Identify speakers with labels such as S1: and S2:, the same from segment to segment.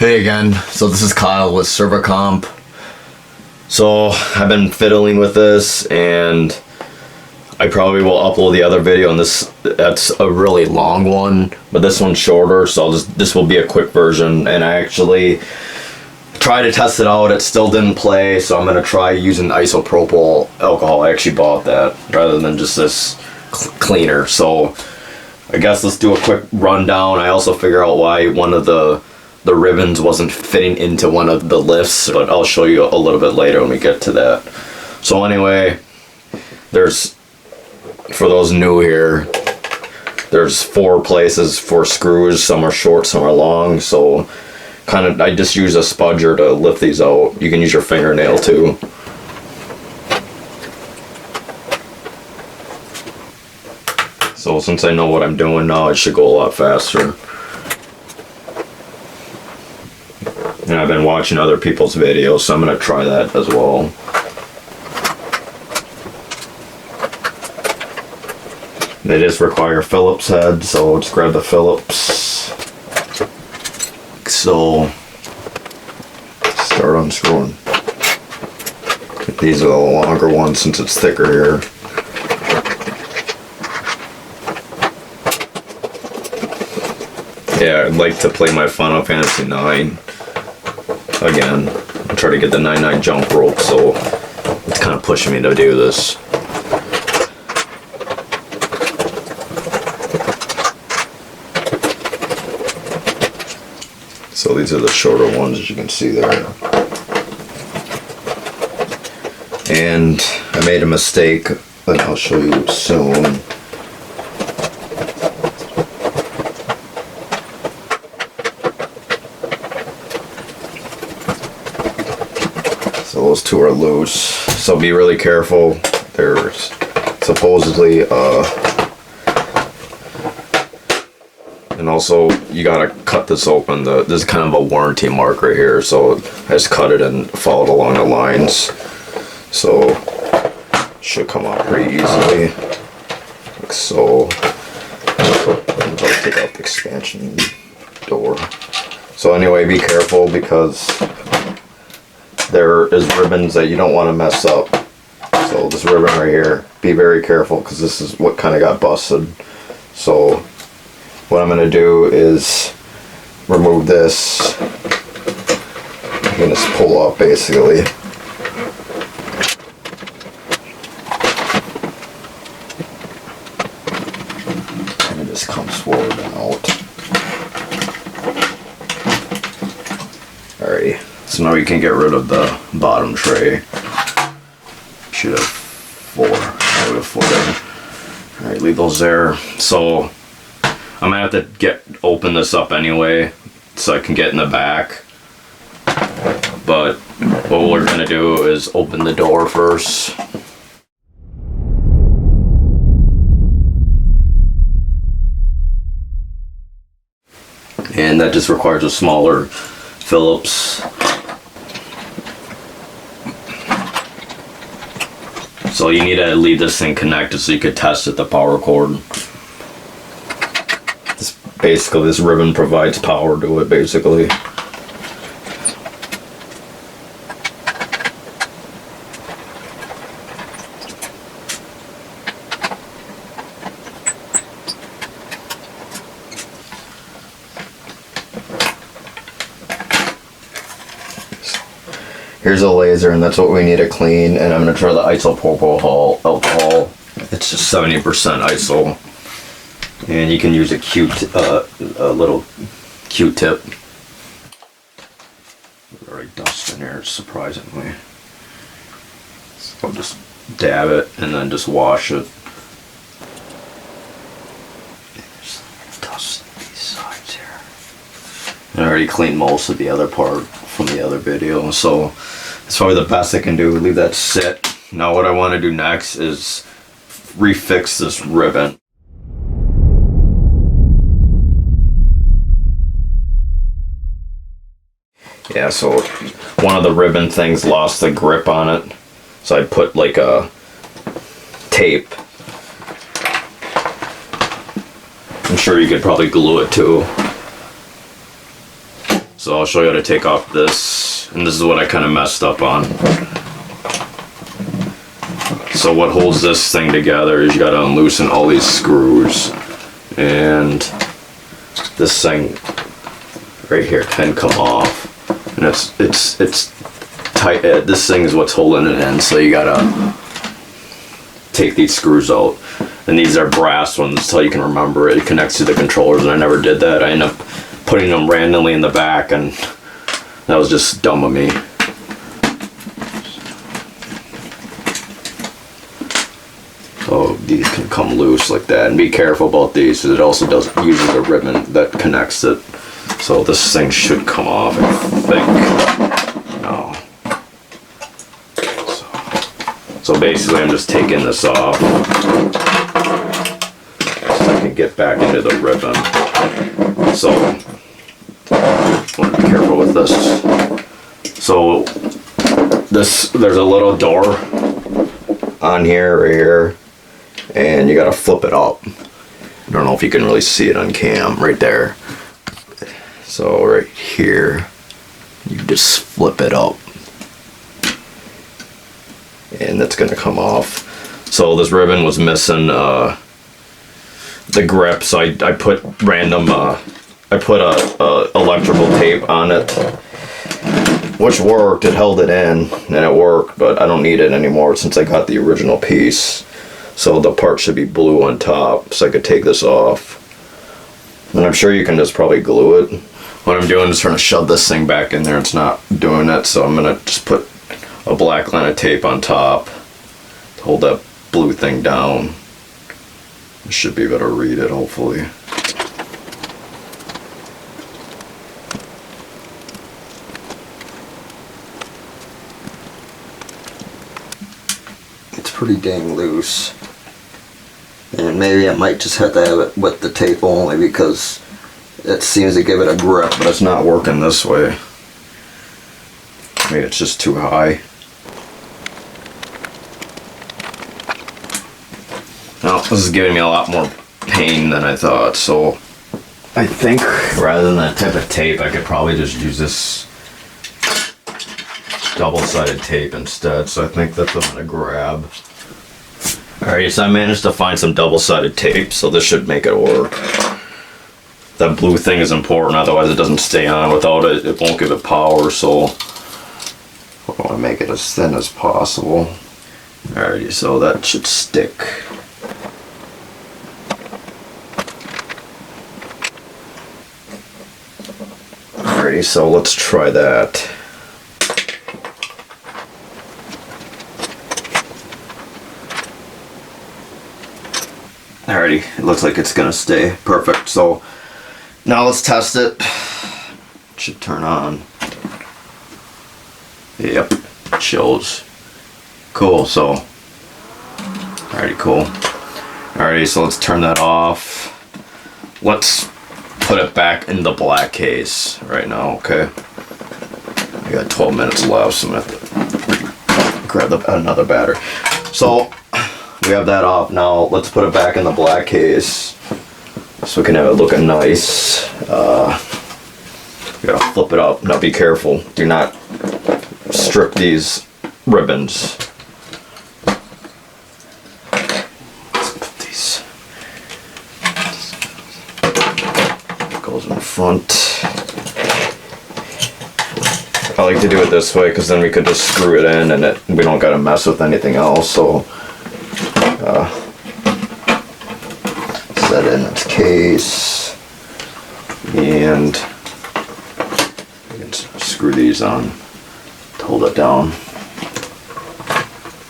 S1: Hey again, so this is Kyle with ServiComp. So I've been fiddling with this and I probably will upload the other video, and that's a really long one, but this one's shorter, so this will be a quick version. And I actually tried to test it out, it still didn't play, so I'm gonna try using isopropyl alcohol. I actually bought that rather than just this cleaner. So I guess let's do a quick rundown. I also figure out why one of the ribbons wasn't fitting into one of the lifts, but I'll show you a little bit later when we get to that. So anyway, for those new here, there's 4 places for screws. Some are short, some are long, so I just use a spudger to lift these out. You can use your fingernail too. So since I know what I'm doing now, it should go a lot faster. And I've been watching other people's videos, so I'm going to try that as well. They just require Phillips head, so let's grab the Phillips. So, start unscrewing. These are the longer ones since it's thicker here. Yeah, I'd like to play my Final Fantasy 9 again. I'm trying to get the 99 jump rope, so it's kind of pushing me to do this. So these are the shorter ones, as you can see there. And I made a mistake, and I'll show you soon. So those 2 are loose, so be really careful. There's supposedly and also you gotta cut this open. This is kind of a warranty mark right here, so I just cut it and followed along the lines, so it should come out pretty easily, like so. I'll take out the expansion door. So anyway, be careful because there is ribbons that you don't want to mess up. So this ribbon right here, be very careful because this is what kind of got busted. So what I'm going to do is remove this. I'm going to pull off basically. And it just comes forward and out. Alrighty. So now you can get rid of the bottom tray. Should have 4. I would have 4 there. Alright, leave those there. So I'm gonna have to open this up anyway so I can get in the back. But what we're gonna do is open the door first. And that just requires a smaller Phillips. So you need to leave this thing connected so you could test it, the power cord. Basically, this ribbon provides power to it, basically. Here's a laser, and that's what we need to clean. And I'm going to try the isopropyl alcohol. It's just 70% iso. And you can use a little Q-tip. There's already dust in here, surprisingly. So I'll just dab it and then just wash it. There's dust on these sides here. I already cleaned most of the other part from the other video, so that's probably the best I can do. Leave that sit. Now what I want to do next is refix this ribbon. Yeah, so one of the ribbon things lost the grip on it, so I put like a tape. I'm sure you could probably glue it too. So I'll show you how to take off this, and this is what I kind of messed up on. So what holds this thing together is you gotta unloosen all these screws, and this thing right here can come off, and it's tight. This thing is what's holding it in, so you gotta take these screws out, and these are brass ones so you can remember it connects to the controllers, and I never did that. I ended up putting them randomly in the back, and that was just dumb of me. So these can come loose like that, and be careful about these because it also uses a ribbon that connects it. So this thing should come off, I think. No. So basically I'm just taking this off so I can get back into the ribbon. So I want to be careful with this. So there's a little door on here, right here, and you gotta flip it up. I don't know if you can really see it on cam, right there. So right here, you just flip it up, and that's gonna come off. So this ribbon was missing the grip, so I put random I put a electrical tape on it, which worked. It held it in and it worked, but I don't need it anymore since I got the original piece. So the part should be blue on top, so I could take this off. And I'm sure you can just probably glue it. What I'm doing is trying to shove this thing back in there. It's not doing it, so I'm gonna just put a black line of tape on top to hold that blue thing down. I should be able to read it, hopefully. It's pretty dang loose. And maybe I might just have to have it with the tape only because it seems to give it a grip, but it's not working this way. Maybe it's just too high. Now, this is giving me a lot more pain than I thought, so I think rather than that type of tape, I could probably just use this double-sided tape instead, so I think that's what I'm gonna grab. Alright, so I managed to find some double-sided tape, so this should make it work. That blue thing is important, otherwise it doesn't stay on. Without it, it won't give it power, so I want to make it as thin as possible. Alrighty, so that should stick. Alrighty, so let's try that. Alrighty, it looks like it's gonna stay perfect. So now let's test it. It should turn on. Yep, it shows. Cool, so alrighty, cool. Alrighty, so let's turn that off. Let's put it back in the black case right now, okay? I got 12 minutes left, so I'm gonna have to grab another battery. So we have that off now. Let's put it back in the black case so we can have it looking nice. You gotta flip it up. Now be careful. Do not strip these ribbons. Let's put these. Goes in front. I like to do it this way because then we could just screw it in and we don't gotta mess with anything else. So set in its case, and you can screw these on to hold it down.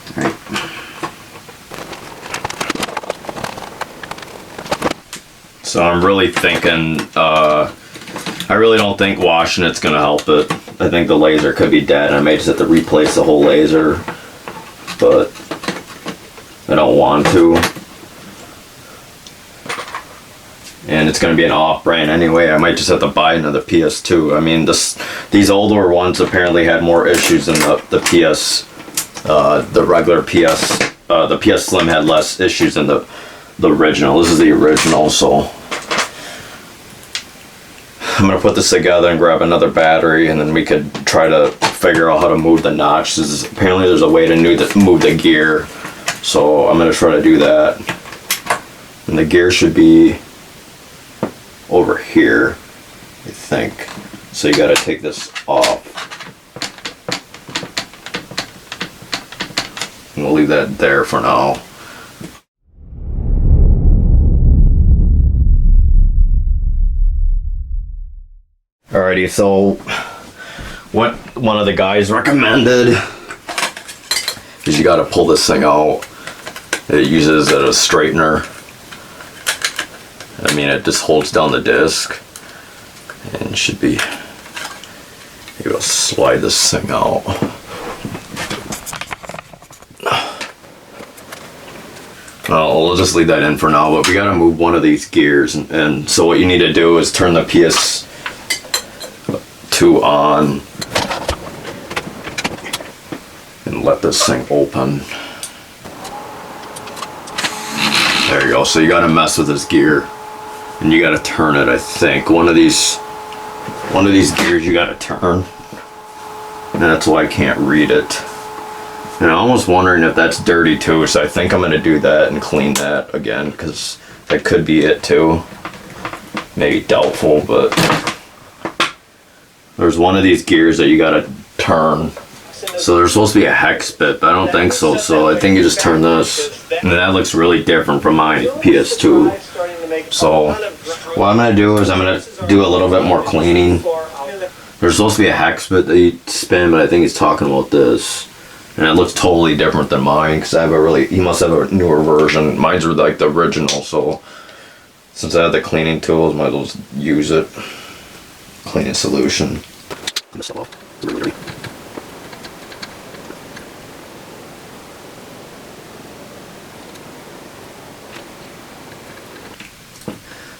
S1: All right. So I'm really thinking, I really don't think washing it's gonna help it. I think the laser could be dead. I may just have to replace the whole laser, but I don't want to. And it's going to be an off-brand anyway. I might just have to buy another PS2. I mean, these older ones apparently had more issues than the PS, the regular PS. The PS Slim had less issues than the original. This is the original, so I'm gonna put this together and grab another battery, and then we could try to figure out how to move the notches. Apparently there's a way to move the gear, so I'm gonna try to do that. And the gear should be over here, I think. So you gotta take this off. And we'll leave that there for now. Alrighty, so what one of the guys recommended is you gotta pull this thing out. It uses it as a straightener. I mean, it just holds down the disc and should be able to slide this thing out. Well, we'll just leave that in for now, but we gotta move one of these gears, and so what you need to do is turn the PS2 on and let this thing open. There you go. So you gotta mess with this gear and you gotta turn it, I think. One of these gears you gotta turn, and that's why I can't read it. And I'm almost wondering if that's dirty too, so I think I'm gonna do that and clean that again, because that could be it too. Maybe doubtful, but there's one of these gears that you gotta turn. So there's supposed to be a hex bit, but I don't think so, so I think you just turn this. And that looks really different from my PS2. So what I'm gonna do is I'm gonna do a little bit more cleaning. There's supposed to be a hex bit that you spin, but I think he's talking about this. And it looks totally different than mine, because I have he must have a newer version. Mine's were like the original, so since I have the cleaning tools, might as well just use it. Cleaning solution.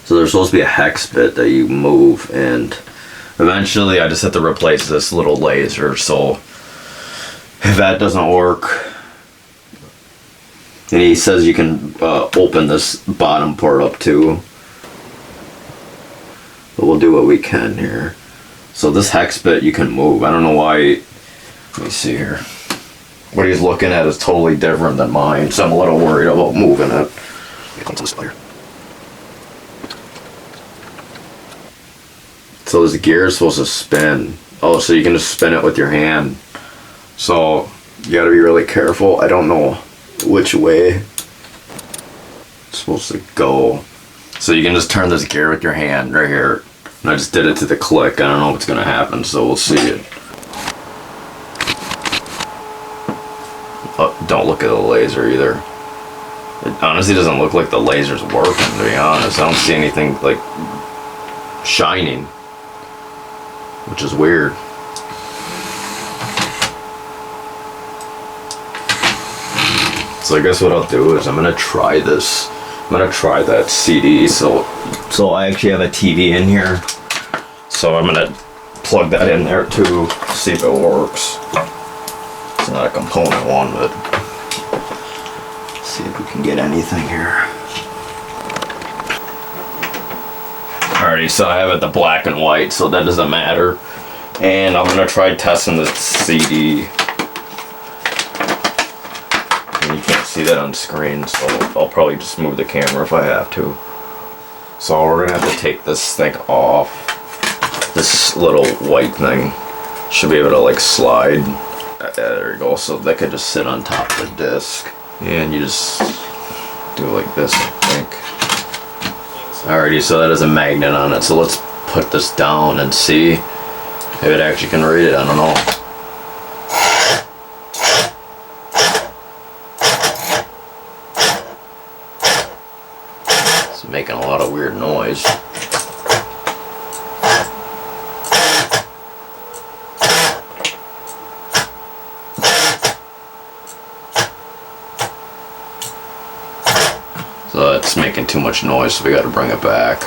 S1: So there's supposed to be a hex bit that you move, and eventually I just have to replace this little laser, so if that doesn't work, and he says you can open this bottom part up too, but we'll do what we can here. So this hex bit you can move. I don't know why. Let me see here. What he's looking at is totally different than mine, so I'm a little worried about moving it. So this gear is supposed to spin. Oh, so you can just spin it with your hand. So you gotta be really careful. I don't know which way it's supposed to go. So you can just turn this gear with your hand right here. And I just did it to the click. I don't know what's gonna happen, so we'll see it. Oh, don't look at the laser either. It honestly doesn't look like the laser's working, to be honest. I don't see anything like shining, which is weird. So I guess what I'll do is I'm gonna try this. I'm gonna try that CD. So I actually have a TV in here. So I'm gonna plug that in there too, see if it works. It's not a component one, but see if we can get anything here. Alrighty, so I have it the black and white, so that doesn't matter. And I'm gonna try testing this CD. And you can't see that on screen, so I'll probably just move the camera if I have to. So we're gonna have to take this thing off. This little white thing should be able to like slide. There you go, so that could just sit on top of the disc. And you just do it like this, I think. Alrighty, so that has a magnet on it, so let's put this down and see if it actually can read it. I don't know. It's making a lot of weird noise. So it's making too much noise, so we gotta bring it back.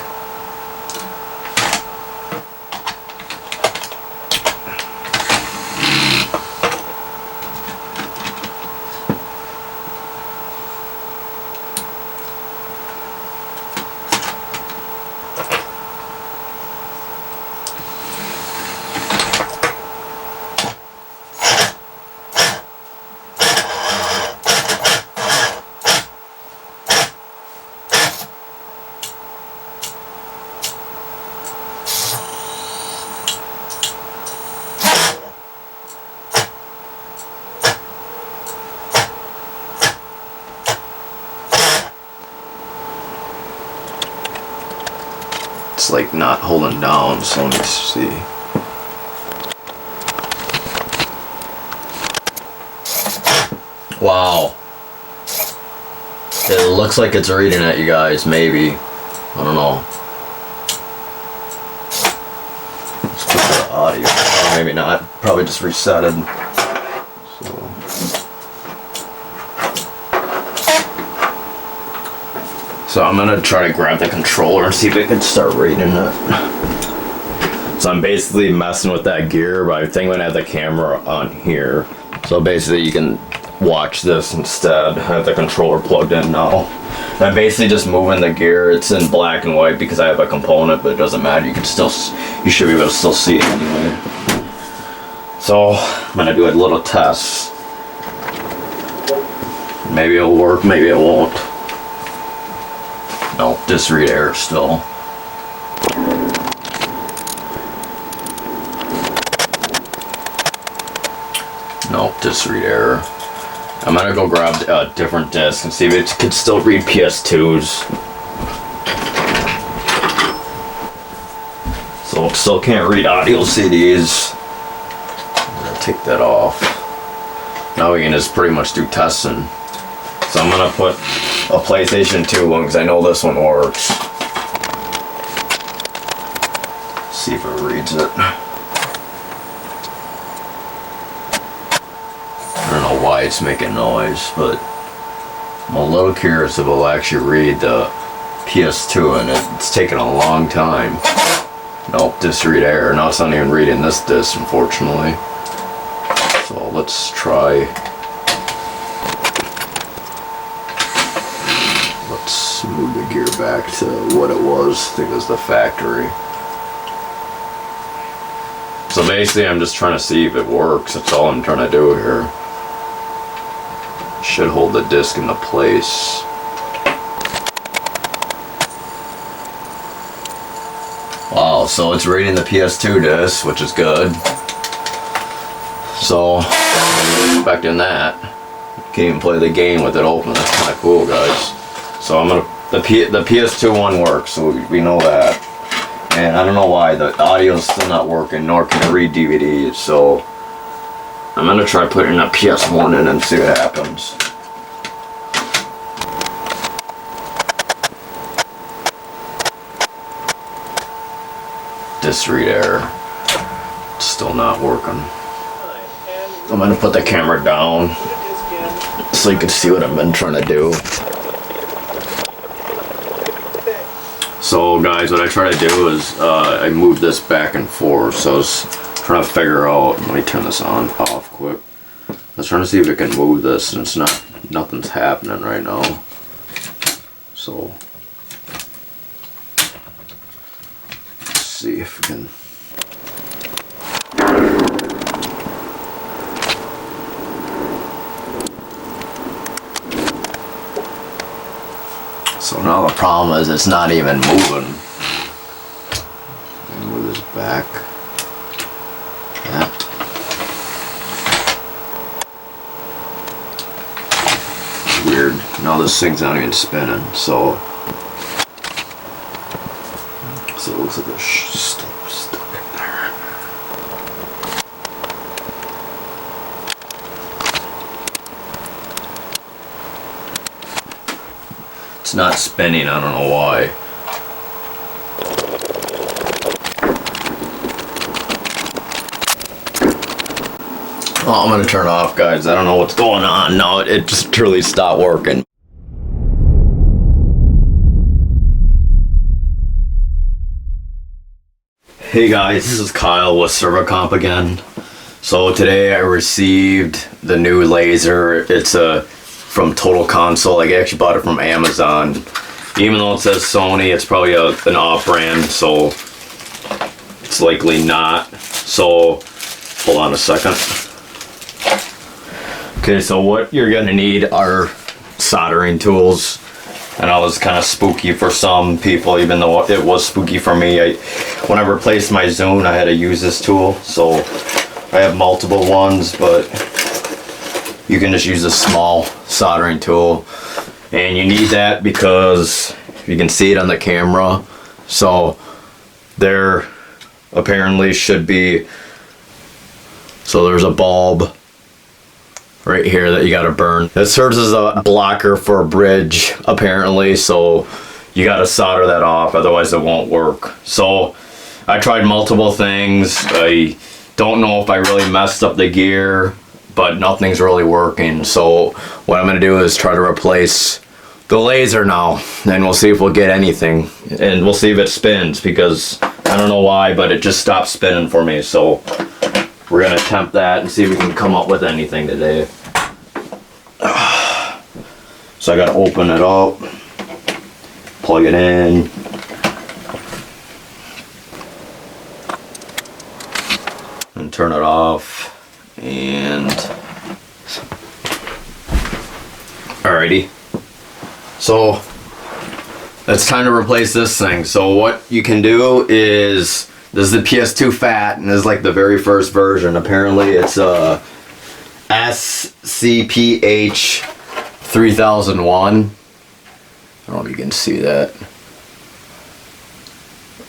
S1: it's like not holding down, so let me see. Wow. It looks like it's reading it, you guys, maybe. I don't know. Let's put the audio. Oh, maybe not. Probably just resetted. So I'm gonna try to grab the controller and see if it can start reading it. So I'm basically messing with that gear, but I think I'm gonna have the camera on here. So basically you can watch this instead. I have the controller plugged in now. And I'm basically just moving the gear. It's in black and white because I have a component, but it doesn't matter. You can still, you should be able to still see it anyway. So I'm gonna do a little test. Maybe it'll work, maybe it won't. No, just read error still. No, just read error. I'm gonna go grab a different disc and see if it can still read PS2s. So it still can't read audio CDs. I'm gonna take that off. Now we can just pretty much do testing. So I'm gonna put a PlayStation 2 one because I know this one works. See if it reads it. I don't know why it's making noise, but I'm a little curious if it'll actually read the PS2, and it's taking a long time. Nope, disc read error. Now it's not even reading this disc, unfortunately. So let's try. Let's move the gear back to what it was. I think it was the factory. So basically I'm just trying to see if it works. That's all I'm trying to do here. Should hold the disc into place. Wow, so it's reading the PS2 disc, which is good. So, expecting that. Can't even play the game with it open. That's kind of cool, guys. So I'm gonna, the PS2 one works, so we know that. And I don't know why the audio's still not working, nor can it read DVDs. So I'm gonna try putting a PS1 in and see what happens. Disc read error. It's still not working. I'm gonna put the camera down so you can see what I've been trying to do. So guys, what I try to do is I move this back and forth. So I was trying to figure out, let me turn this on, off quick. I was trying to see if it can move this, and it's not, nothing's happening right now. So let's see if we can. So now the problem is it's not even moving. Move this back. Yeah. Weird. Now this thing's not even spinning. So it looks like it's stuck in there. It's not spinning, I don't know why. Oh, I'm gonna turn it off, guys. I don't know what's going on. No, it just truly stopped working. Hey guys, this is Kyle with ServiComp again. So today I received the new laser. It's from Total Console. I actually bought it from Amazon. Even though it says Sony, it's probably an off-brand, so it's likely not. So hold on a second. Okay, so what you're gonna need are soldering tools. I know it's kind of spooky for some people, even though it was spooky for me. When I replaced my Zune, I had to use this tool. So I have multiple ones, but you can just use a small soldering tool. And you need that because you can see it on the camera. So there apparently should be, so there's a bulb right here that you got to burn. It serves as a blocker for a bridge apparently, so you got to solder that off, otherwise it won't work. So I tried multiple things. I don't know if I really messed up the gear, but nothing's really working. So what I'm going to do is try to replace the laser now, and we'll see if we'll get anything, and we'll see if it spins, because I don't know why, but it just stopped spinning for me. So we're going to attempt that and see if we can come up with anything today. So I got to open it up, plug it in, and turn it off, and alrighty. So it's time to replace this thing. So what you can do is, this is the PS2 Fat, and this is like the very first version. Apparently it's a SCPH-3001. I don't know if you can see that,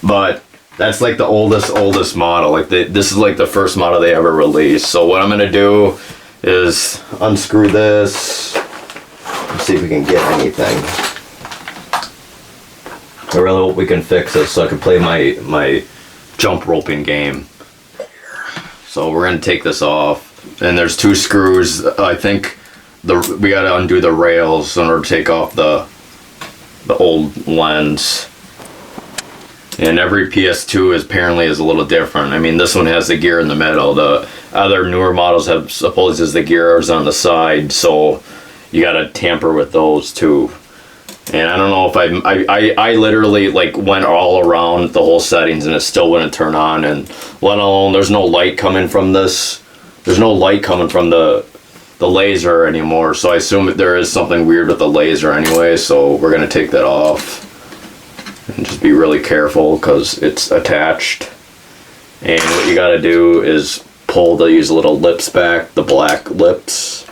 S1: but that's like the oldest model. Like this is like the first model they ever released. So what I'm gonna do is unscrew this and see if we can get anything. I really hope we can fix it so I can play my jump roping game. So we're gonna take this off, and there's 2 screws. I think we gotta undo the rails in order to take off the old lens. And every PS2 apparently is a little different. I mean, this one has the gear in the middle. The other newer models have supposedly the gears on the side, so you gotta tamper with those too. And I don't know if I literally like went all around the whole settings and it still wouldn't turn on, and let alone there's no light coming from this. There's no light coming from the laser anymore, so I assume that there is something weird with the laser anyway, so we're gonna take that off. And just be really careful because it's attached. And what you gotta do is pull these little lips back, the black lips.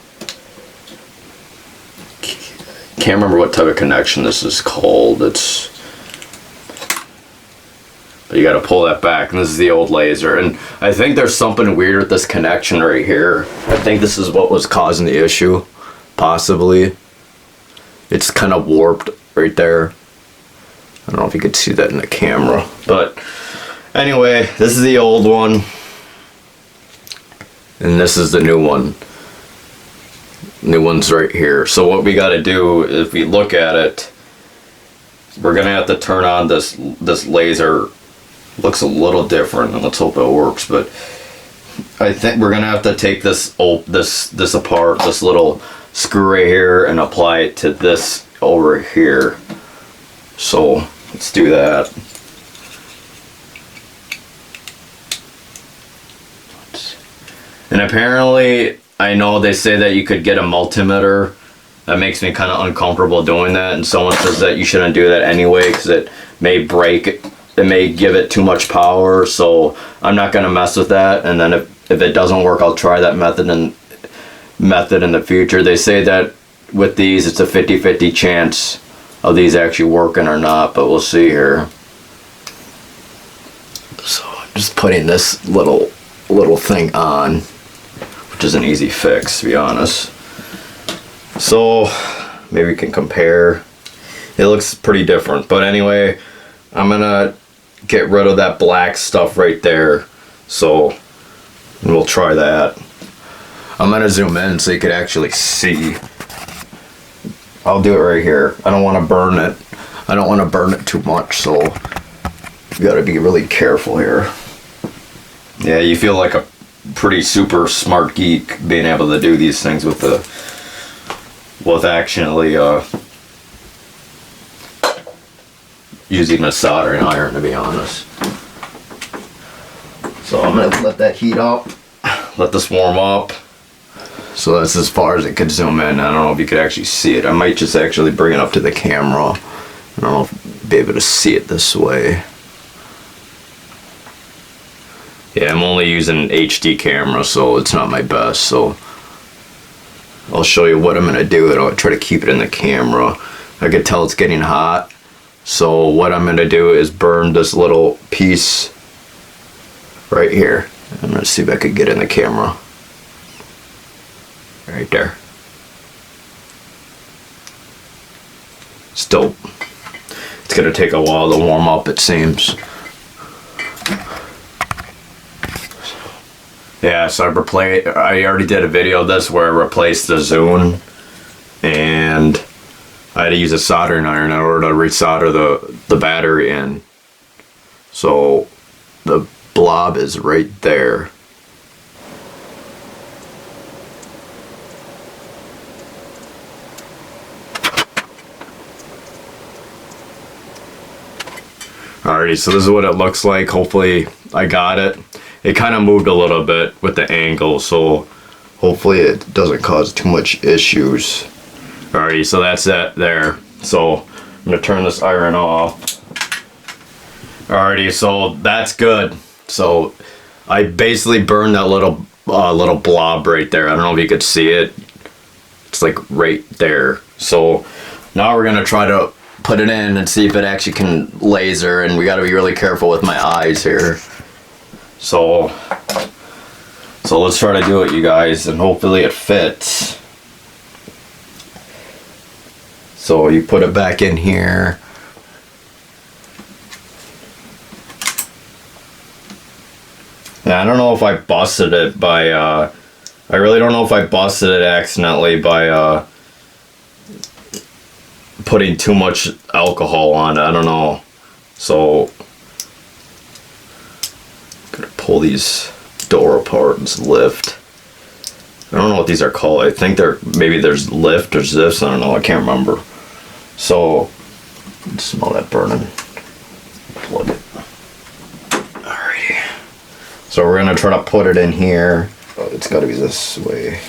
S1: Can't remember what type of connection this is called. But you gotta pull that back, and this is the old laser. And I think there's something weird with this connection right here. I think this is what was causing the issue, possibly. It's kind of warped right there. I don't know if you could see that in the camera, but anyway, this is the old one, and this is the new one. New one's right here. So what we got to do, if we look at it, we're gonna have to turn on this laser. Looks a little different, and let's hope it works. But I think we're gonna have to take this apart, this little screw right here, and apply it to this over here. So let's do that. And apparently, I know they say that you could get a multimeter. That makes me kind of uncomfortable doing that, and someone says that you shouldn't do that anyway because it may break it. It may give it too much power, so I'm not gonna mess with that. And then if it doesn't work, I'll try that method in the future. They say that with these, it's a 50-50 chance of these actually working or not, but we'll see here. So I'm just putting this little thing on, which is an easy fix, to be honest. So maybe we can compare. It looks pretty different, but anyway, I'm gonna get rid of that black stuff right there. So we'll try that. I'm gonna zoom in so you could actually see. I'll do it right here. I don't want to burn it. I don't want to burn it too much, so you got to be really careful here. Yeah, you feel like a pretty super smart geek being able to do these things with actually using a soldering iron, to be honest. So I'm gonna let that heat up, let this warm up. So that's as far as it could zoom in. I don't know if you could actually see it. I might just actually bring it up to the camera. I don't know if I'll be able to see it this way. Yeah, I'm only using an HD camera, so it's not my best. So I'll show you what I'm gonna do, and I'll try to keep it in the camera. I could tell it's getting hot, So what I'm gonna do is burn this little piece right here. I'm gonna see if I could get in the camera. Right there. Still, it's gonna take a while to warm up, it seems. Yeah, so I already did a video of this where I replaced the zone, and I had to use a soldering iron in order to resolder the battery in. So the blob is right there. Alrighty, so this is what it looks like. Hopefully I got it. It kind of moved a little bit with the angle, so hopefully it doesn't cause too much issues. Alrighty, so that's it there. So I'm gonna turn this iron off. Alrighty, so that's good. So I basically burned that little blob right there. I don't know if you could see it. It's like right there. So now we're gonna try to put it in and see if it actually can laser, and we got to be really careful with my eyes here. So let's try to do it, you guys, and hopefully it fits. So you put it back in here. Now, I don't know if I busted it by I really don't know if I busted it accidentally by putting too much alcohol on it. I don't know. So I'm gonna pull these door apart and lift. I don't know what these are called. I think maybe there's lift or zips. I don't know. I can't remember. So smell that burning. Plug it. Alrighty. So we're gonna try to put it in here. Oh, it's got to be this way.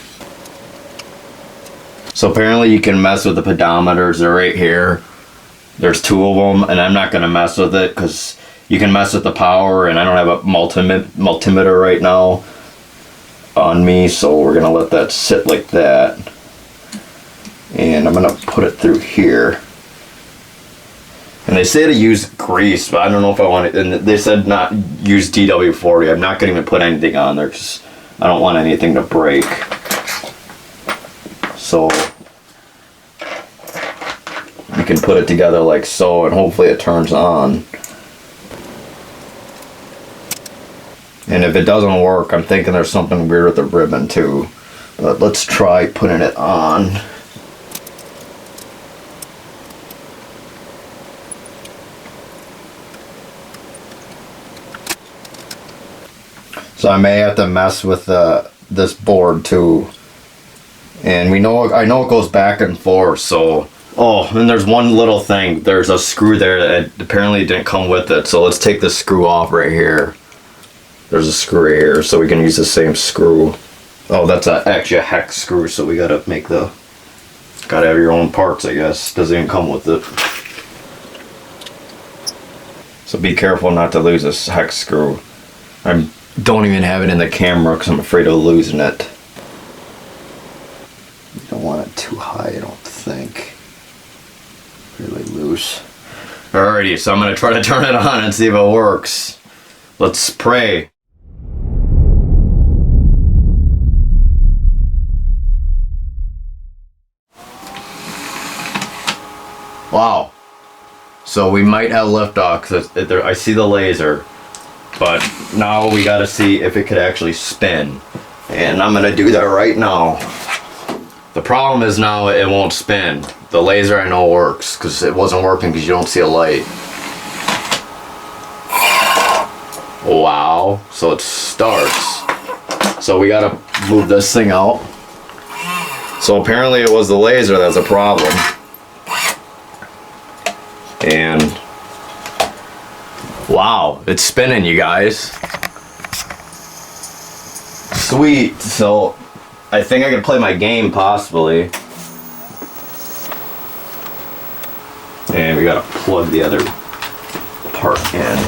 S1: So apparently you can mess with the potentiometers. They're right here. There's two of them, and I'm not going to mess with it because you can mess with the power, and I don't have a multimeter right now on me, so we're going to let that sit like that. And I'm going to put it through here. And they say to use grease, but I don't know if I want it. And they said not use DW40. I'm not going to even put anything on there because I don't want anything to break. So you can put it together like so, and hopefully it turns on. And if it doesn't work, I'm thinking there's something weird with the ribbon too. But let's try putting it on. So I may have to mess with this board too. And I know it goes back and forth, so... Oh, and there's one little thing. There's a screw there that apparently didn't come with it. So let's take this screw off right here. There's a screw right here, so we can use the same screw. Oh, that's actually a hex screw, so we gotta make the... Gotta have your own parts, I guess. Doesn't even come with it. So be careful not to lose this hex screw. I don't even have it in the camera because I'm afraid of losing it. You don't want it too high, I don't think. Really loose. Alrighty, so I'm gonna try to turn it on and see if it works. Let's pray. Wow. So we might have liftoff because I see the laser, but now we gotta see if it could actually spin. And I'm gonna do that right now. The problem is now it won't spin. The laser I know works because it wasn't working because you don't see a light. Wow, so it starts. So we gotta move this thing out. So apparently it was the laser that's a problem. And wow, it's spinning, you guys. Sweet. So I think I can play my game possibly. And we gotta plug the other part in.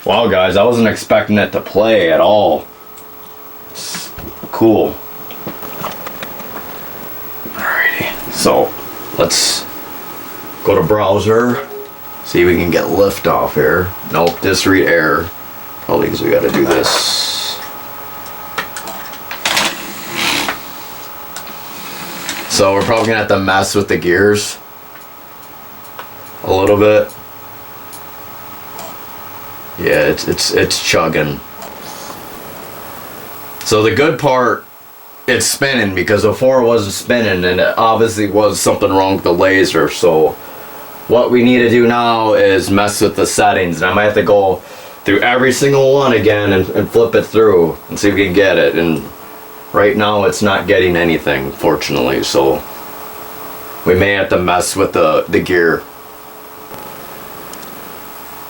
S1: Wow, guys, I wasn't expecting it to play at all. It's cool. Alrighty, so let's Go to browser. See if we can get lift off here. Nope, just read error. Probably because we gotta do this. So we're probably gonna have to mess with the gears a little bit. Yeah, it's chugging. So the good part, it's spinning, because before it wasn't spinning, and it obviously was something wrong with the laser. So what we need to do now is mess with the settings, and I might have to go through every single one again and flip it through and see if we can get it. And right now it's not getting anything, fortunately, so we may have to mess with the gear.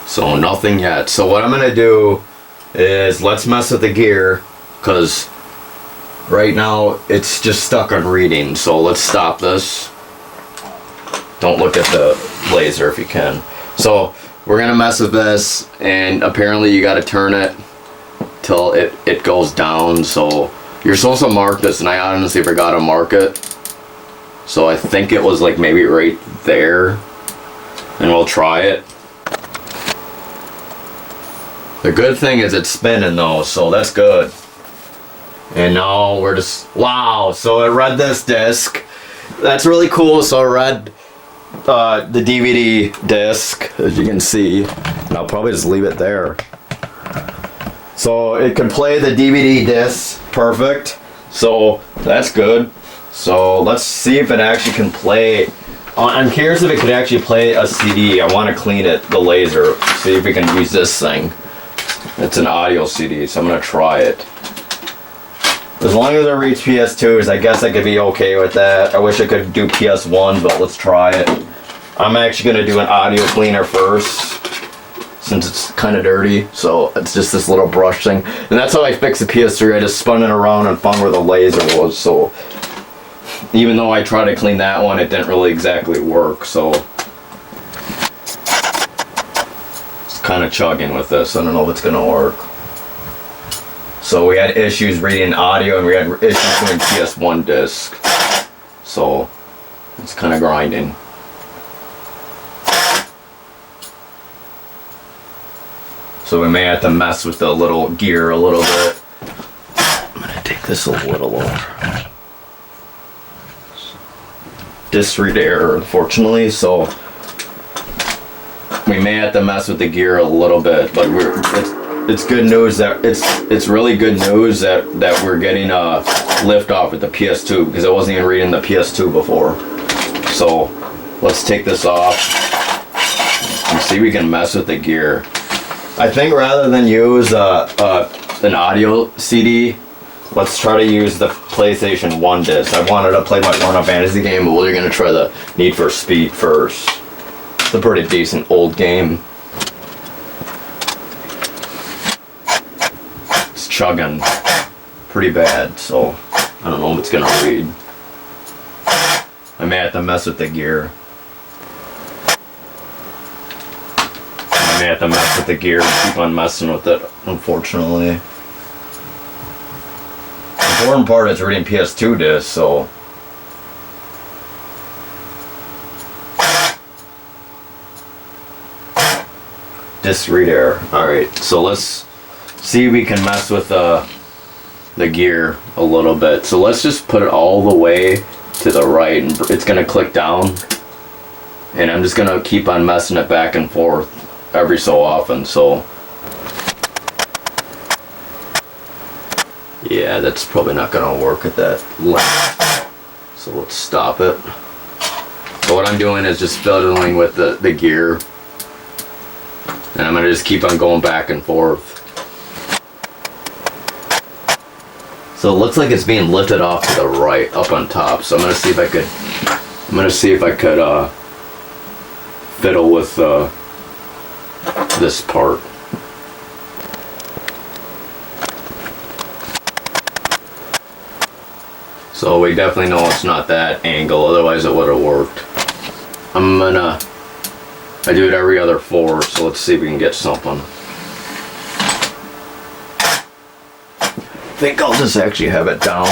S1: So nothing yet. So what I'm gonna do is let's mess with the gear, because right now it's just stuck on reading. So let's stop this. Don't look at the laser if you can. So we're gonna mess with this, and apparently you gotta turn it till it goes down. So you're supposed to mark this, and I honestly forgot to mark it. So I think it was like maybe right there, and we'll try it. The good thing is it's spinning though, so that's good. And now we're just, wow, so it read this disc. That's really cool. So it read the DVD disc, as you can see. And I'll probably just leave it there. So it can play the DVD disc perfect. So that's good. So let's see if it actually can play. I'm curious if it could actually play a CD. I want to clean it, the laser. See if we can use this thing. It's an audio CD, so I'm gonna try it. As long as I reach PS2s, I guess I could be okay with that. I wish I could do PS1, but let's try it. I'm actually gonna do an audio cleaner first, since it's kind of dirty. So it's just this little brush thing, and that's how I fixed the PS3. I just spun it around and found where the laser was. So even though I tried to clean that one, it didn't really exactly work. So kind of chugging with this. I don't know if it's gonna work. So we had issues reading audio, and we had issues doing PS1 disc. So it's kind of grinding. So we may have to mess with the little gear a little bit. I'm gonna take this a little over. Disc read error, unfortunately. So we may have to mess with the gear a little bit, but it's good news that it's really good news that we're getting a lift off with the PS2, because I wasn't even reading the PS2 before. So let's take this off and see if we can mess with the gear. I think rather than use an audio CD, let's try to use the PlayStation 1 disc. I wanted to play my Final Fantasy game, but we're gonna try the Need for Speed first. It's a pretty decent old game. It's chugging pretty bad, so I don't know if it's gonna read. I may have to mess with the gear. I may have to mess with the gear and keep on messing with it, unfortunately. The important part is reading PS2 discs, so disc read error. Alright, so let's see if we can mess with the gear a little bit. So let's just put it all the way to the right, and it's gonna click down, and I'm just gonna keep on messing it back and forth every so often. So yeah, that's probably not gonna work at that length, so let's stop it. So what I'm doing is just fiddling with the gear, and I'm gonna just keep on going back and forth. So it looks like it's being lifted off to the right, up on top. So I'm gonna see if I could fiddle with this part. So we definitely know it's not that angle, otherwise it would have worked. I do it every other 4, so let's see if we can get something. I think I'll just actually have it down.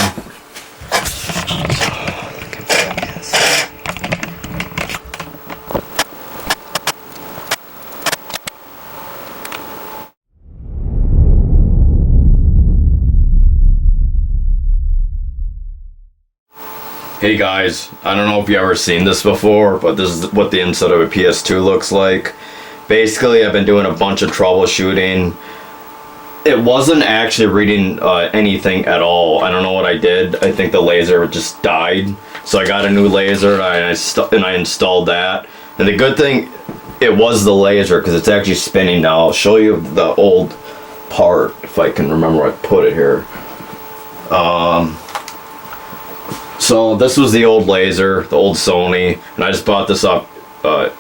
S1: Hey guys, I don't know if you ever seen this before, but this is what the inside of a PS2 looks like. Basically, I've been doing a bunch of troubleshooting. It wasn't actually reading anything at all. I don't know what I did. I think the laser just died. So I got a new laser and I installed that. And the good thing, it was the laser because it's actually spinning now. I'll show you the old part if I can remember where I put it here. So this was the old laser, the old Sony, and I just bought this off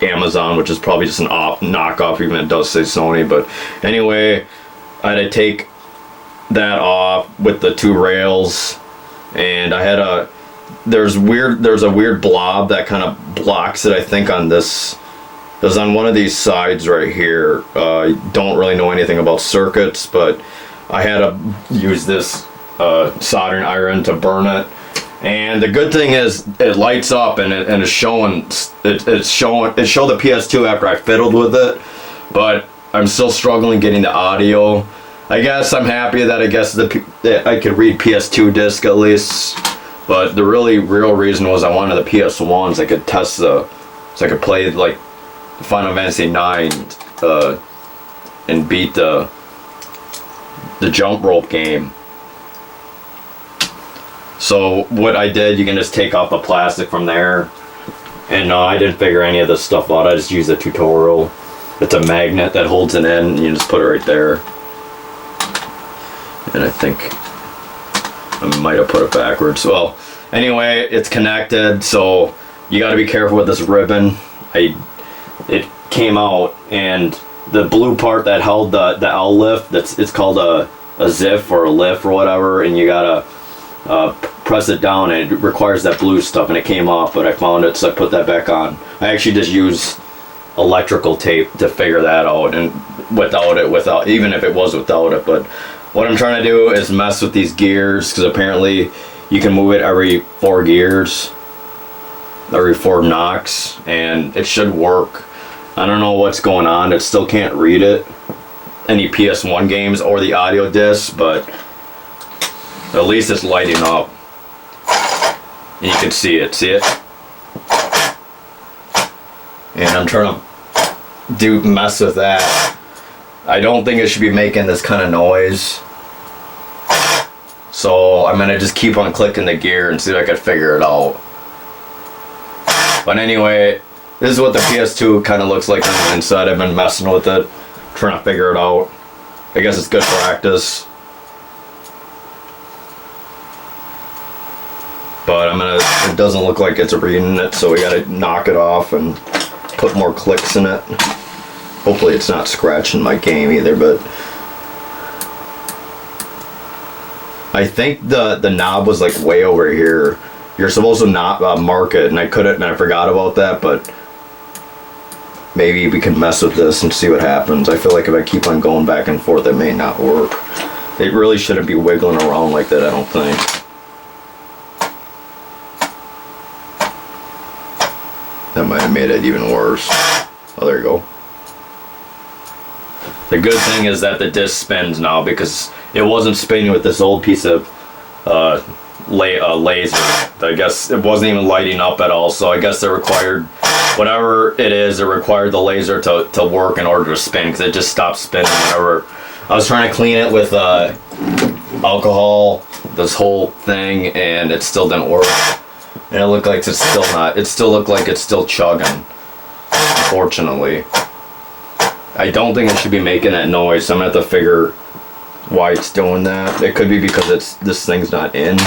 S1: Amazon, which is probably just an knockoff, even it does say Sony. But anyway, I had to take that off with the two rails, and I had there's a weird blob that kind of blocks it, I think, on this. It was on one of these sides right here. I don't really know anything about circuits, but I had to use this soldering iron to burn it. And the good thing is it lights up and it's showing it showed the PS2 after I fiddled with it, but I'm still struggling getting the audio. I guess I'm happy that that I could read PS2 disc at least, but the real reason was I wanted the PS1 so I could test so I could play like Final Fantasy 9 and beat the jump rope game. So what I did, you can just take off the plastic from there, and I didn't figure any of this stuff out. I just used a tutorial. It's a magnet that holds it in, and you just put it right there. And I think I might have put it backwards. Well, anyway, it's connected, so you got to be careful with this ribbon. It came out, and the blue part that held the L lift, it's called a ZIF or a lift or whatever, and you gotta press it down, and it requires that blue stuff, and it came off, but I found it, so I put that back on. I actually just used electrical tape to figure that out, and even if it was without it. But what I'm trying to do is mess with these gears, because apparently you can move it every 4 gears, every 4 knocks, and it should work. I don't know what's going on. It still can't read it, any PS1 games or the audio disc, but at least it's lighting up. And you can see it. And I'm trying to mess with that. I don't think it should be making this kind of noise. So I'm gonna just keep on clicking the gear and see if I can figure it out. But anyway, this is what the PS2 kind of looks like on the inside. I've been messing with it, trying to figure it out. I guess it's good practice. But it doesn't look like it's reading it, so we gotta knock it off and put more clicks in it. Hopefully it's not scratching my game either, but I think the knob was like way over here. You're supposed to not mark it, and I couldn't, and I forgot about that, but maybe we can mess with this and see what happens. I feel like if I keep on going back and forth, it may not work. It really shouldn't be wiggling around like that, I don't think. That might have made it even worse. Oh, there you go. The good thing is that the disc spins now, because it wasn't spinning with this old piece of laser. I guess it wasn't even lighting up at all, so I guess it required, whatever it is, it required the laser to work in order to spin, because it just stopped spinning whenever. I was trying to clean it with alcohol, this whole thing, and it still didn't work. And it looked like it's still not. It still looked like it's still chugging. Unfortunately, I don't think it should be making that noise. So I'm gonna have to figure why it's doing that. It could be because this thing's not in.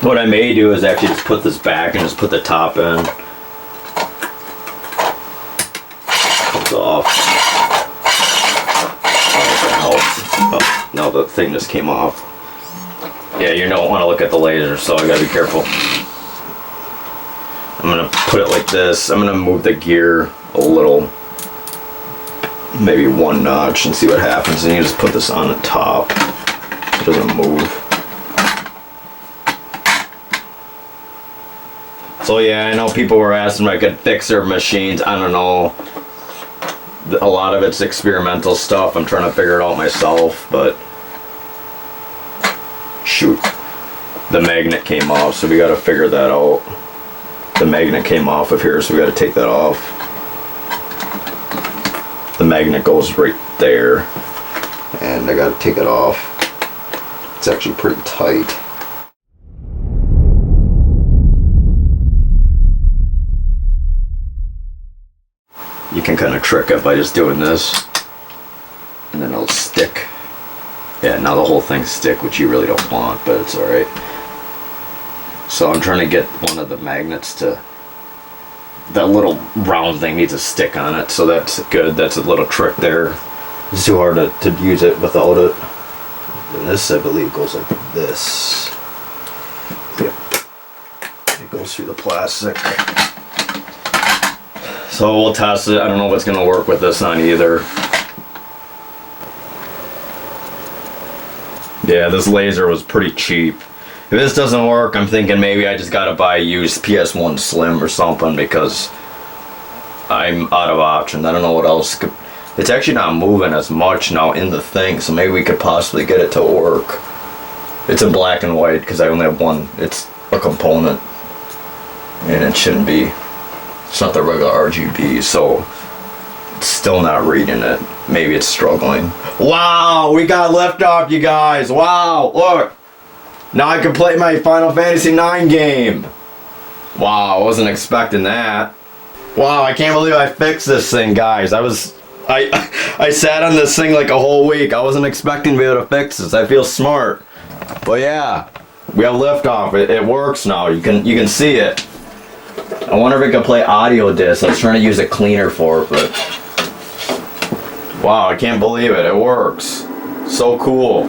S1: What I may do is actually just put this back and just put the top in. Comes off. Oh, now the thing just came off. Yeah, you don't want to look at the laser, so I gotta be careful. I'm gonna put it like this. I'm gonna move the gear a little, maybe 1 notch, and see what happens. And you just put this on the top. It doesn't move. So yeah, I know people were asking if I could fix their machines. I don't know. A lot of it's experimental stuff. I'm trying to figure it out myself, but shoot. the magnet came off, so we got to figure that out. The magnet came off of here, so we got to take that off. The magnet goes right there, and I got to take it off. It's actually pretty tight. You can kind of trick it by just doing this, and then it'll stick. Yeah, now the whole thing's stick, which you really don't want, but it's alright. So I'm trying to get one of the magnets to, that little round thing needs a stick on it, so that's good. That's a little trick there. It's too hard to use it without it. And this, I believe, goes like this. Yep. It goes through the plastic. So we'll test it. I don't know if it's going to work with this on either. Yeah, this laser was pretty cheap. If this doesn't work, I'm thinking maybe I just gotta buy a used PS1 Slim or something, because I'm out of options. I don't know what else could. It's actually not moving as much now in the thing, so maybe we could possibly get it to work. It's in black and white because I only have one. It's a component, and it shouldn't be. It's not the regular RGB, so it's still not reading it. Maybe it's struggling. Wow, we got liftoff, you guys. Wow, look. Now I can play my Final Fantasy IX game. Wow, I wasn't expecting that. Wow, I can't believe I fixed this thing, guys. I sat on this thing like a whole week. I wasn't expecting to be able to fix this. I feel smart. But yeah, we have liftoff. It works now. You can see it. I wonder if it can play audio disc. I was trying to use a cleaner for it, but wow, I can't believe it. It works. So cool.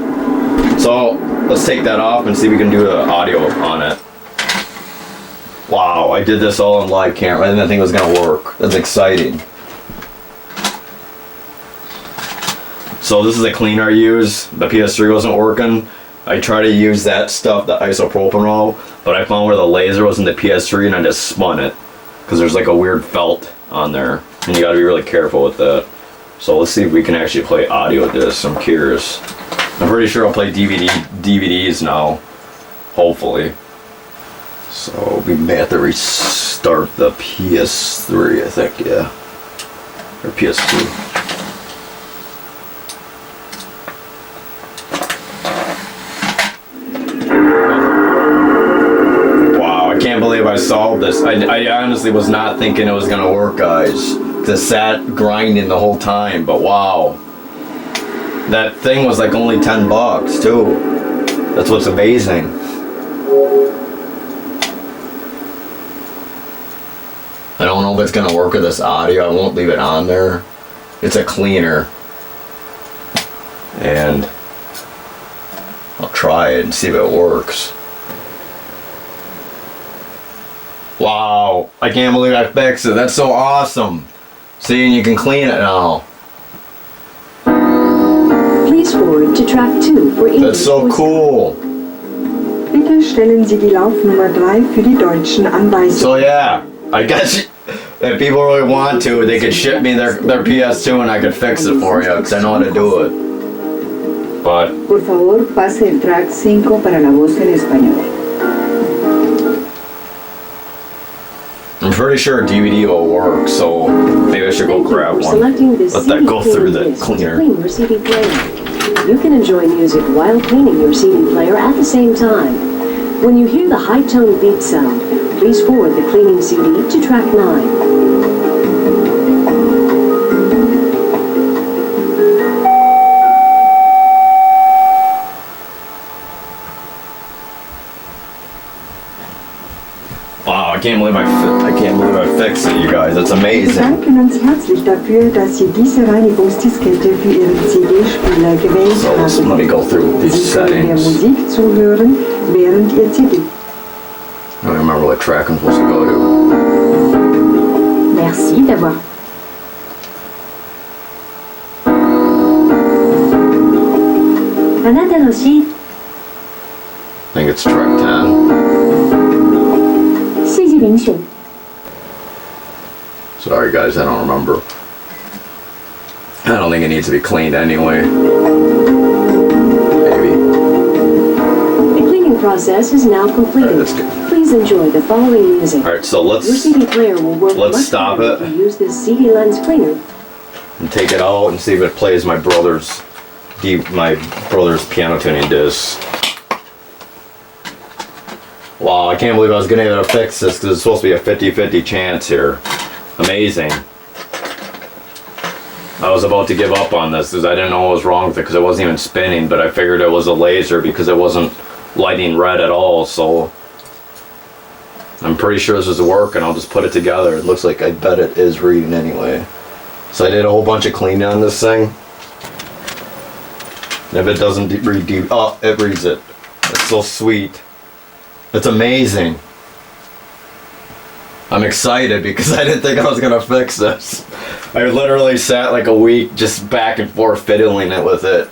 S1: So let's take that off and see if we can do the audio on it. Wow, I did this all on live camera. I didn't think it was gonna work. That's exciting. So this is a cleaner I use. The PS3 wasn't working. I tried to use that stuff, the isopropanol, but I found where the laser was in the PS3 and I just spun it. Because there's like a weird felt on there. And you gotta be really careful with that. So let's see if we can actually play audio discs. I'm curious. I'm pretty sure I'll play DVDs now. Hopefully. So we may have to restart the PS3, I think, yeah. Or PS2. I can't believe I solved this. I honestly was not thinking it was gonna work, guys. I sat grinding the whole time, but wow. That thing was like only 10 bucks too. That's what's amazing. I don't know if it's gonna work with this audio. I won't leave it on there. It's a cleaner. And I'll try it and see if it works. Wow, I can't believe I fixed it. That's so awesome. See, and you can clean it now.
S2: Please forward to track 2 for English.
S1: That's so cool.
S2: Bitte stellen Sie die Laufnummer 3 für die deutschen Anweisungen.
S1: So yeah, I guess if people really want to, they could ship me their PS2 and I could fix it for you, because I know how to do it. But
S2: por favor, pase el track 5 para la voz en español.
S1: I'm pretty sure DVD will work, so maybe I should go grab one. Let that go through the cleaner.
S3: Clean your CD player. You can enjoy music while cleaning your CD player at the same time. When you hear the high-tone beep sound, please forward the cleaning CD to track 9.
S1: Wow, I can't believe I fixed it, you guys. That's amazing.
S2: Wir danken uns herzlich dafür, dass Sie diese Reinigungsdiskette für Ihren CD-Spieler gewählt
S1: So
S2: haben.
S1: let me go through these
S2: Sie können der
S1: settings.
S2: Musik zuhören, während Ihr CD.
S1: I don't remember what track I'm supposed to go to.
S3: Merci d'avoir. Anata aussi.
S1: I think it's track 10.
S3: 谢谢遴选。
S1: Sorry guys, I don't remember. I don't think it needs to be cleaned anyway. Maybe.
S3: The cleaning process is now completed.
S1: that's good.
S3: Please enjoy the following music.
S1: All right, so
S3: Your CD player will work
S1: let's
S3: much
S1: stop
S3: better
S1: it.
S3: if you use this CD lens cleaner.
S1: And take it out and see if it plays my brother's piano tuning disc. Wow, I can't believe I was gonna be able to fix this because it's supposed to be a 50-50 chance here. Amazing. I was about to give up on this because I didn't know what was wrong with it because it wasn't even spinning, but I figured it was a laser because it wasn't lighting red at all, so I'm pretty sure this is working. I'll just put it together. It looks like, I bet it is reading anyway. So I did a whole bunch of cleaning on this thing. And if it doesn't read, oh, it reads it. It's so sweet. It's amazing. I'm excited because I didn't think I was gonna fix this. I literally sat like a week just back and forth fiddling it with it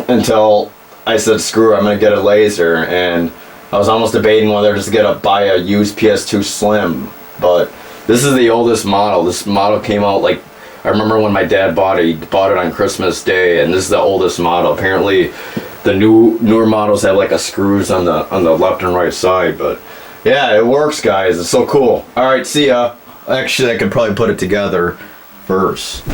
S1: until I said, screw it, I'm gonna get a laser. And I was almost debating whether just buy a used PS2 Slim, but this is the oldest model. This model came out like, I remember when my dad bought it. He bought it on Christmas Day, and this is the oldest model. Apparently, the newer models have like a screws on the left and right side, but yeah, it works, guys. It's so cool. All right, see ya. Actually, I could probably put it together first.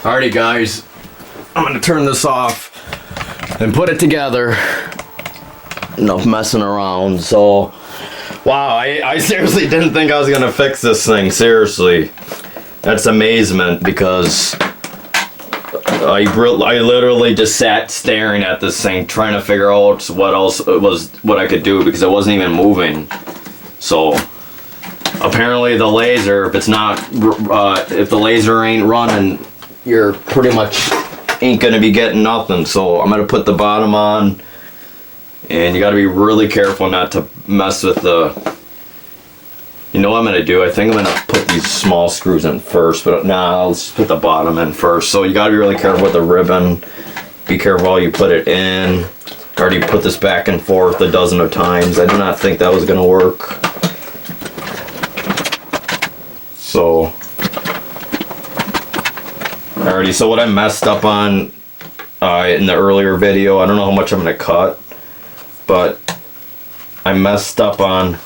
S1: Alrighty, guys. I'm gonna turn this off and put it together. Enough messing around. So, wow, I seriously didn't think I was gonna fix this thing. Seriously, that's amazement because I literally just sat staring at this thing, trying to figure out what I could do because it wasn't even moving. So apparently the laser, if the laser ain't running, you're pretty much ain't gonna be getting nothing. So I'm gonna put the bottom on, and you gotta be really careful not to mess with you know what I'm gonna do? I think I'm gonna put these small screws in first, but nah, let's just put the bottom in first. So you gotta be really careful with the ribbon. Be careful while you put it in. I already put this back and forth a dozen of times. I did not think that was gonna work. So, alrighty, so what I messed up on in the earlier video, I don't know how much I'm gonna cut, but I messed up on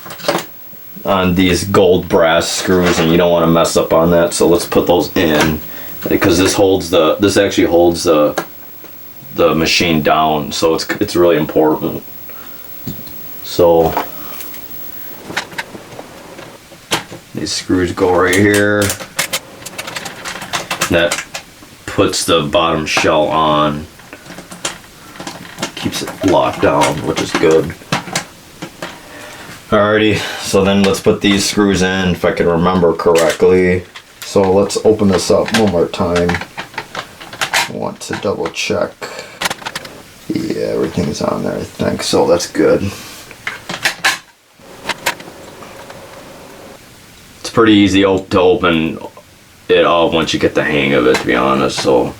S1: these gold brass screws, and you don't want to mess up on that. So let's put those in because this actually holds the machine down. So it's really important. So these screws go right here. That puts the bottom shell on. Keeps it locked down, which is good. Alrighty, so then let's put these screws in if I can remember correctly. So let's open this up one more time. I want to double check. Yeah, everything's on there, I think, so that's good. It's pretty easy to open it up once you get the hang of it, to be honest, so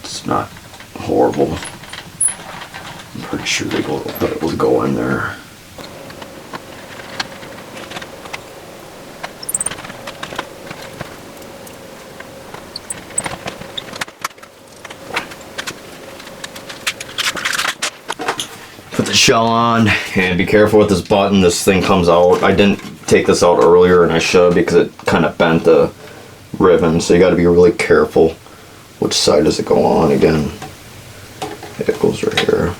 S1: it's not horrible. I'm pretty sure it will go in there. Put the shell on, and be careful with this button. This thing comes out. I didn't take this out earlier, and I should because it kind of bent the ribbon, so you got to be really careful. Which side does it go on again? It goes right here.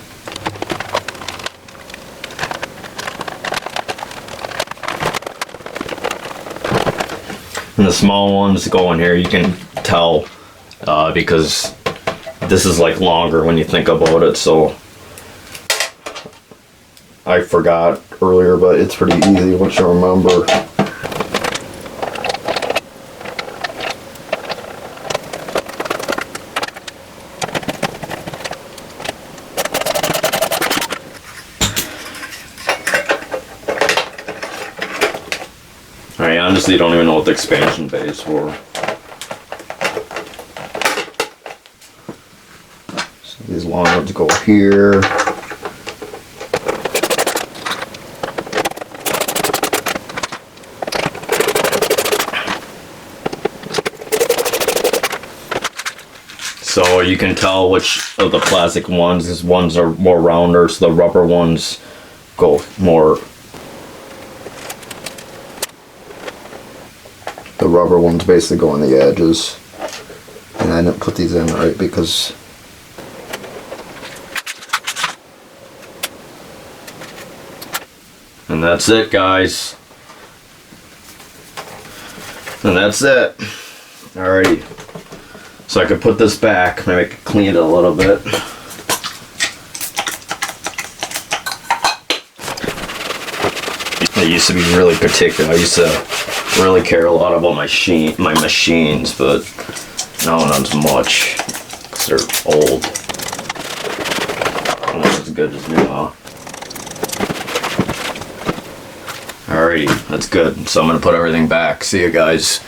S1: And the small ones go in here. You can tell because this is like longer when you think about it, so I forgot earlier, but it's pretty easy once you remember. I honestly don't even know what the expansion bay is for. So these long ones go here. you can tell which of the plastic ones, these ones are more rounder, so the rubber ones go more. The rubber ones basically go on the edges. And I didn't put these in right because and that's it, guys. And that's it. Alrighty. So I could put this back, maybe I could clean it a little bit. I used to be really particular. I used to really care a lot about my machines, but now not as much, because they're old. Almost as good as new, huh? Alrighty, that's good. So I'm gonna put everything back. See you guys.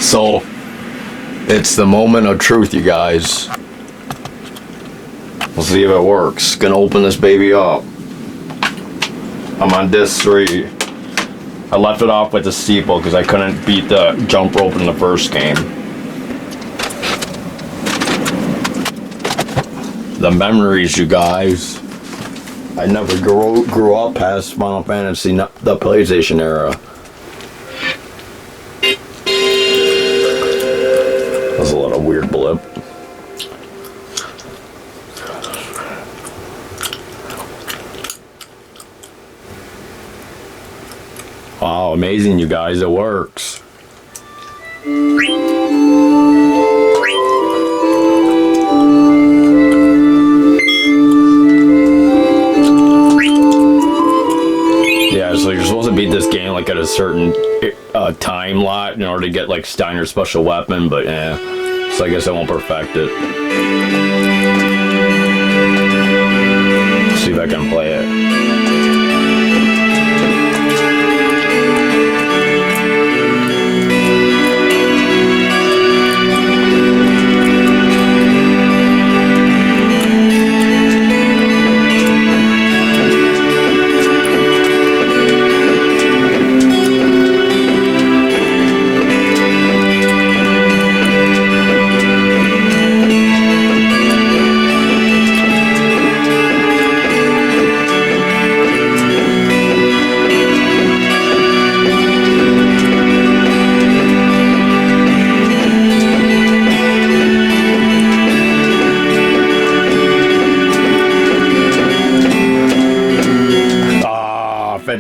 S1: So, it's the moment of truth, you guys. We'll see if it works. Gonna open this baby up. I'm on disc 3. I left it off with the steeple because I couldn't beat the jump rope in the first game. The memories, you guys. I never grew up past Final Fantasy, the PlayStation era. That was a little weird blip. Wow, amazing, you guys, it works. Yeah, so you're supposed to beat this game like at a certain time lot in order to get like Steiner's special weapon, but so I guess I won't perfect it. See if I can play it.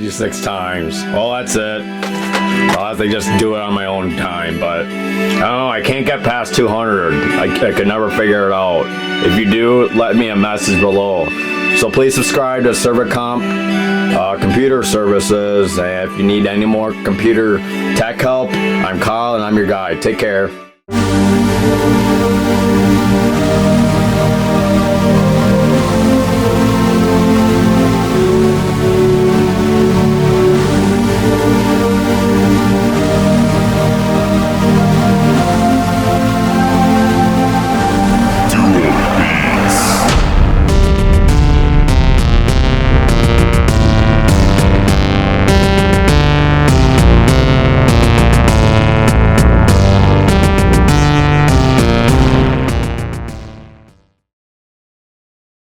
S1: Six times. Well, that's it. I'll have to just do it on my own time, but I don't know, I can't get past 200. I could never figure it out. If you do, let me a message below. So please subscribe to ServiComp Computer Services. And if you need any more computer tech help, I'm Kyle and I'm your guy. Take care.